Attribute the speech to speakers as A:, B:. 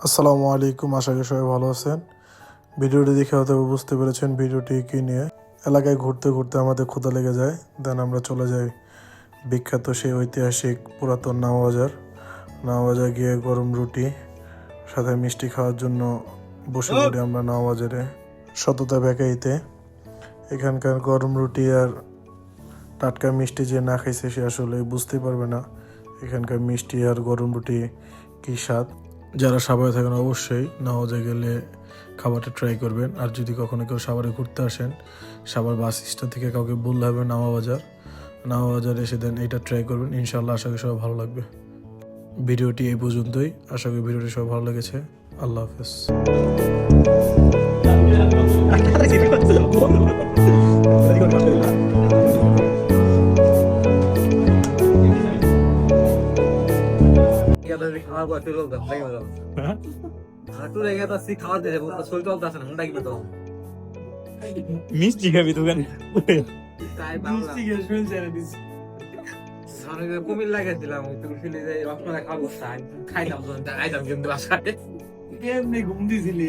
A: আসসালামু আলাইকুম, আশা করি সবাই ভালো আছেন। ভিডিওটি দেখে হয়তো বুঝতে পেরেছেন ভিডিওটি কী নিয়ে। এলাকায় ঘুরতে ঘুরতে আমাদের ক্ষুধা লেগে যায়, দেন আমরা চলে যাই বিখ্যাত সেই ঐতিহাসিক পুরাতন নামাবাজার। নামাবাজার গিয়ে গরম রুটি সাথে মিষ্টি খাওয়ার জন্য বসে পড়ি আমরা নামাবাজারে সততা বেকারিতে। এখানকার গরম রুটি আর টাটকা মিষ্টি যে না খাইছে সে আসলে বুঝতেই পারবে না এখানকার মিষ্টি আর গরম রুটি কী স্বাদ। যারা সাভারে থাকেন অবশ্যই নওয়াজে গেলে খাবারটা ট্রাই করবেন। আর যদি কখনো কেউ সাভারে ঘুরতে আসেন, সাভার বাস স্ট্যান্ড থেকে কাউকে বললে হবে নামাবাজার এসে দেন এটা ট্রাই করবেন, ইনশাল্লাহ আশা করি সবাই ভালো লাগবে। ভিডিওটি এই পর্যন্তই, আশা করি ভিডিওটি সবাই ভালো লেগেছে। আল্লাহ হাফেজ।
B: মিষ্টি খাবি দোকানে
C: কুমিল্লা গেছিলাম খাবো খাইতাম কিন্তু বাসায়
B: এমনি ঘুম দিছিলি